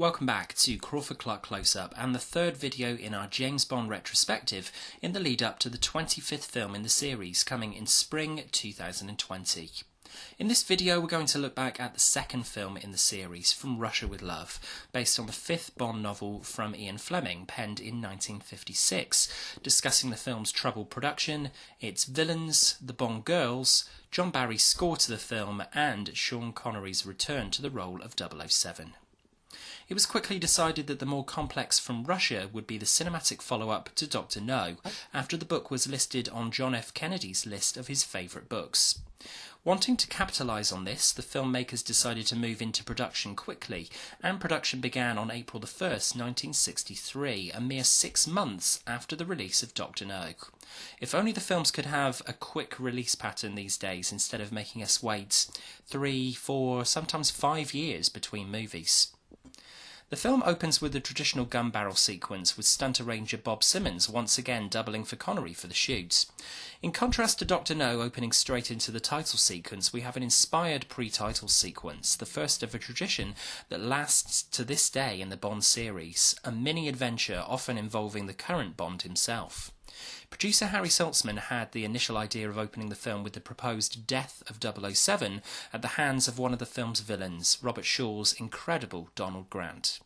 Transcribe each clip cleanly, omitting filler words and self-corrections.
Welcome back to Crawford-Clark Close-Up and the third video in our James Bond retrospective in the lead up to the 25th film in the series coming in spring 2020. In this video we're going to look back at the second film in the series, From Russia with Love, based on the fifth Bond novel from Ian Fleming, penned in 1956, discussing the film's troubled production, its villains, the Bond girls, John Barry's score to the film and Sean Connery's return to the role of 007. It was quickly decided that the more complex From Russia would be the cinematic follow-up to Dr. No, after the book was listed on John F. Kennedy's list of his favourite books. Wanting to capitalise on this, the filmmakers decided to move into production quickly, and production began on April 1st, 1963, a mere 6 months after the release of Dr. No. If only the films could have a quick release pattern these days instead of making us wait 3, 4, sometimes 5 years between movies. The film opens with the traditional gun barrel sequence, with stunt arranger Bob Simmons once again doubling for Connery for the shoot. In contrast to Dr. No opening straight into the title sequence, we have an inspired pre-title sequence, the first of a tradition that lasts to this day in the Bond series, a mini-adventure often involving the current Bond himself. Producer Harry Saltzman had the initial idea of opening the film with the proposed death of 007 at the hands of one of the film's villains, Robert Shaw's incredible Donald Grant.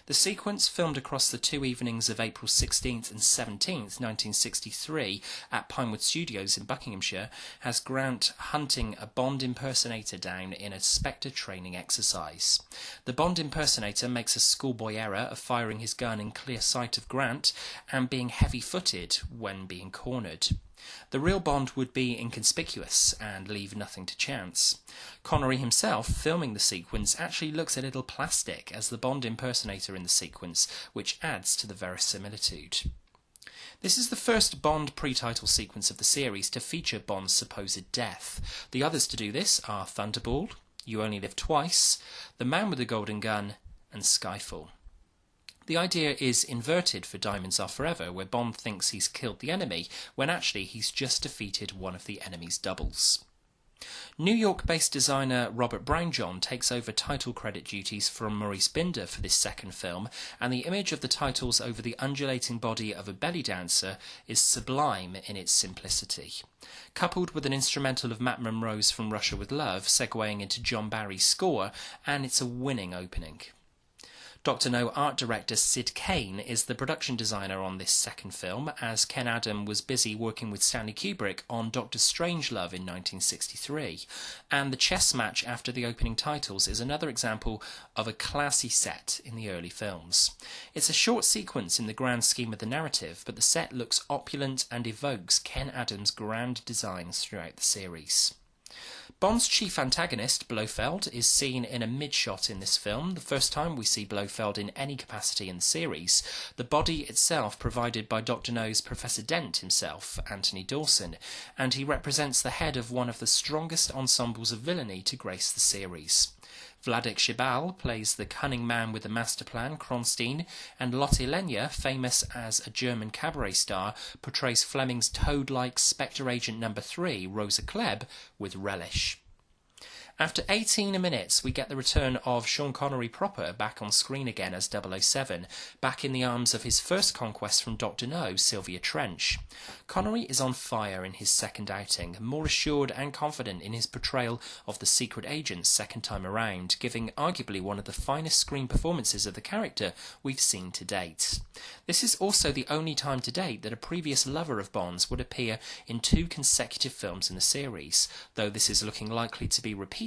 The sequence, filmed across the 2 evenings of April 16th and 17th, 1963, at Pinewood Studios in Buckinghamshire, has Grant hunting a Bond impersonator down in a Spectre training exercise. The Bond impersonator makes a schoolboy error of firing his gun in clear sight of Grant and being heavy-footed when being cornered. The real Bond would be inconspicuous and leave nothing to chance. Connery himself, filming the sequence, actually looks a little plastic as the Bond impersonator in the sequence, which adds to the verisimilitude. This is the first Bond pre-title sequence of the series to feature Bond's supposed death. The others to do this are Thunderball, You Only Live Twice, The Man with the Golden Gun, and Skyfall. The idea is inverted for Diamonds Are Forever, where Bond thinks he's killed the enemy, when actually he's just defeated one of the enemy's doubles. New York-based designer Robert Brownjohn takes over title credit duties from Maurice Binder for this second film, and the image of the titles over the undulating body of a belly dancer is sublime in its simplicity. Coupled with an instrumental of Matt Monro's From Russia with Love, segueing into John Barry's score, and it's a winning opening. Dr. No art director Sid Kane is the production designer on this second film, as Ken Adam was busy working with Stanley Kubrick on Dr. Strangelove in 1963, and the chess match after the opening titles is another example of a classy set in the early films. It's a short sequence in the grand scheme of the narrative, but the set looks opulent and evokes Ken Adams' grand designs throughout the series. Bond's chief antagonist, Blofeld, is seen in a mid-shot in this film, the first time we see Blofeld in any capacity in the series, the body itself provided by Dr. No's Professor Dent himself, Anthony Dawson, and he represents the head of one of the strongest ensembles of villainy to grace the series. Vladek Shibal plays the cunning man with the master plan, Kronstein, and Lotte Lenya, famous as a German cabaret star, portrays Fleming's toad-like Spectre Agent No. 3, Rosa Klebb, with relish. After 18 minutes, we get the return of Sean Connery proper back on screen again as 007, back in the arms of his first conquest from Dr. No, Sylvia Trench. Connery is on fire in his second outing, more assured and confident in his portrayal of the secret agent second time around, giving arguably one of the finest screen performances of the character we've seen to date. This is also the only time to date that a previous lover of Bond's would appear in 2 consecutive films in the series, though this is looking likely to be repeated,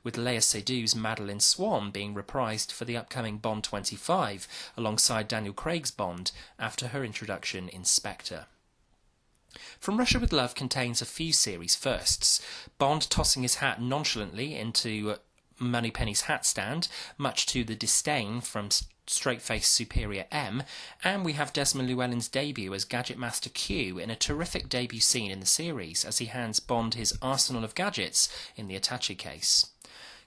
with Léa Seydoux' Madeleine Swann being reprised for the upcoming Bond 25 alongside Daniel Craig's Bond after her introduction in Spectre. From Russia with Love contains a few series firsts, Bond tossing his hat nonchalantly into Moneypenny's hat stand, much to the disdain from straight-faced Superior M, and we have Desmond Llewellyn's debut as Gadget Master Q in a terrific debut scene in the series as he hands Bond his arsenal of gadgets in the attaché case.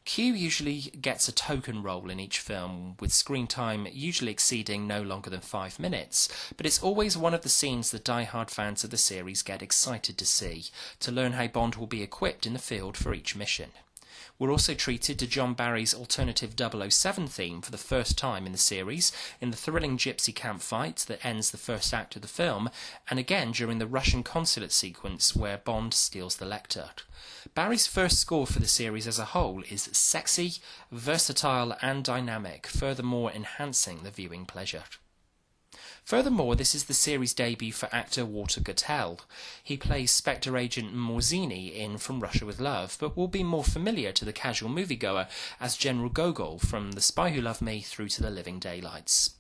Q usually gets a token role in each film, with screen time usually exceeding no longer than 5 minutes, but it's always one of the scenes that die-hard fans of the series get excited to see, to learn how Bond will be equipped in the field for each mission. We're also treated to John Barry's alternative 007 theme for the first time in the series, in the thrilling gypsy camp fight that ends the first act of the film, and again during the Russian consulate sequence where Bond steals the Lecter. Barry's first score for the series as a whole is sexy, versatile and dynamic, furthermore enhancing the viewing pleasure. Furthermore, this is the series debut for actor Walter Gotell. He plays Spectre agent Morzini in From Russia with Love, but will be more familiar to the casual moviegoer as General Gogol from The Spy Who Loved Me through to The Living Daylights.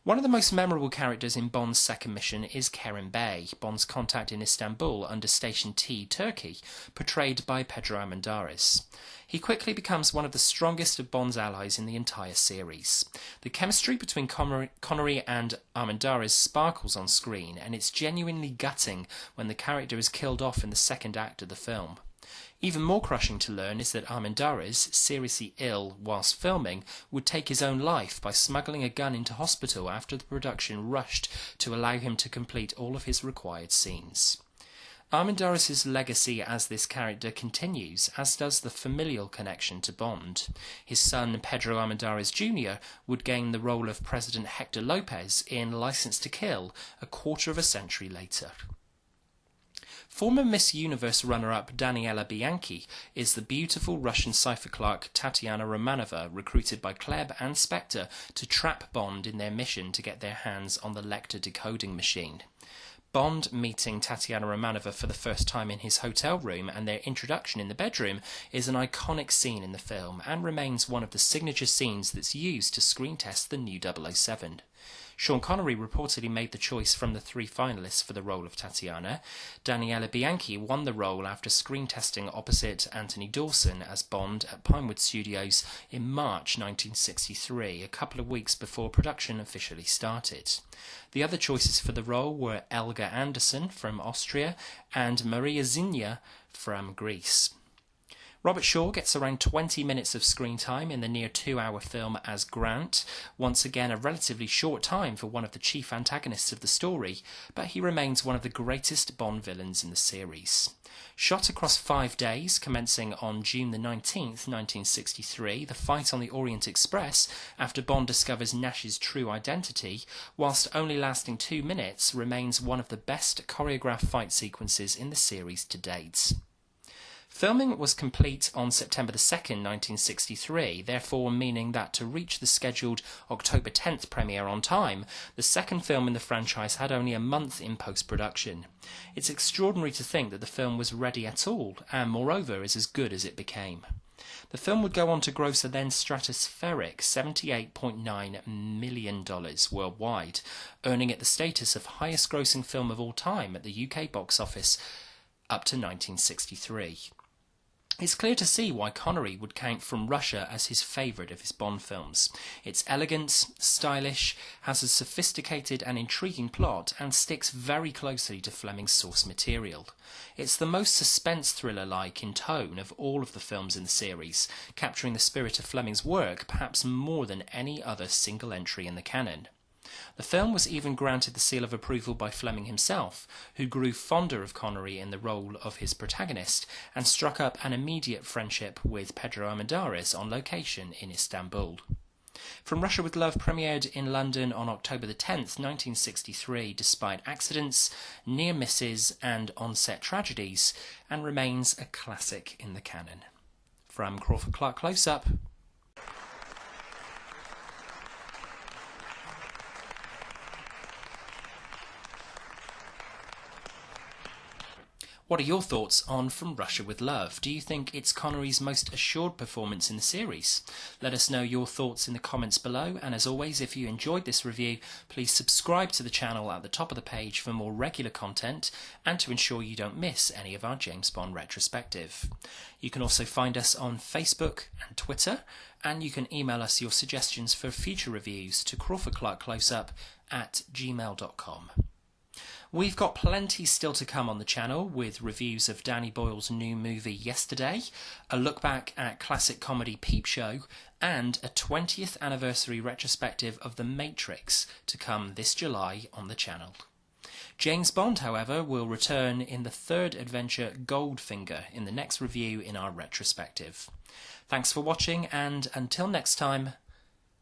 One of the most memorable characters in Bond's second mission is Kerim Bey, Bond's contact in Istanbul under Station T, Turkey, portrayed by Pedro Armendáriz. He quickly becomes one of the strongest of Bond's allies in the entire series. The chemistry between Connery and Armendáriz sparkles on screen, and it's genuinely gutting when the character is killed off in the second act of the film. Even more crushing to learn is that Armendáriz, seriously ill whilst filming, would take his own life by smuggling a gun into hospital after the production rushed to allow him to complete all of his required scenes. Armendáriz's legacy as this character continues, as does the familial connection to Bond. His son, Pedro Armendáriz Jr., would gain the role of President Hector Lopez in License to Kill a quarter of a century later. Former Miss Universe runner-up Daniela Bianchi is the beautiful Russian cipher clerk Tatiana Romanova, recruited by Klebb and Spectre to trap Bond in their mission to get their hands on the Lecter decoding machine. Bond meeting Tatiana Romanova for the first time in his hotel room and their introduction in the bedroom is an iconic scene in the film and remains one of the signature scenes that's used to screen test the new 007. Sean Connery reportedly made the choice from the three finalists for the role of Tatiana. Daniela Bianchi won the role after screen testing opposite Anthony Dawson as Bond at Pinewood Studios in March 1963, a couple of weeks before production officially started. The other choices for the role were Elga Andersson from Austria and Maria Zinja from Greece. Robert Shaw gets around 20 minutes of screen time in the near 2-hour film as Grant, once again a relatively short time for one of the chief antagonists of the story, but he remains one of the greatest Bond villains in the series. Shot across 5 days, commencing on June the 19th, 1963, the fight on the Orient Express, after Bond discovers Nash's true identity, whilst only lasting 2 minutes, remains one of the best choreographed fight sequences in the series to date. Filming was complete on September 2nd, 1963, therefore meaning that to reach the scheduled October 10th premiere on time, the second film in the franchise had only a month in post-production. It's extraordinary to think that the film was ready at all, and moreover is as good as it became. The film would go on to gross a then stratospheric $78.9 million worldwide, earning it the status of highest grossing film of all time at the UK box office up to 1963. It's clear to see why Connery would count From Russia as his favourite of his Bond films. It's elegant, stylish, has a sophisticated and intriguing plot, and sticks very closely to Fleming's source material. It's the most suspense thriller-like in tone of all of the films in the series, capturing the spirit of Fleming's work perhaps more than any other single entry in the canon. The film was even granted the seal of approval by Fleming himself, who grew fonder of Connery in the role of his protagonist and struck up an immediate friendship with Pedro Armendáriz on location in Istanbul. From Russia with Love premiered in London on October the 10th, 1963, despite accidents, near misses and on-set tragedies, and remains a classic in the canon. From Crawford-Clark Close-Up. What are your thoughts on From Russia with Love? Do you think it's Connery's most assured performance in the series? Let us know your thoughts in the comments below, and as always, if you enjoyed this review, please subscribe to the channel at the top of the page for more regular content and to ensure you don't miss any of our James Bond retrospective. You can also find us on Facebook and Twitter, and you can email us your suggestions for future reviews to crawfordclarkcloseup@gmail.com. We've got plenty still to come on the channel, with reviews of Danny Boyle's new movie Yesterday, a look back at classic comedy Peep Show, and a 20th anniversary retrospective of The Matrix to come this July on the channel. James Bond, however, will return in the third adventure Goldfinger in the next review in our retrospective. Thanks for watching, and until next time,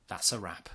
that's a wrap.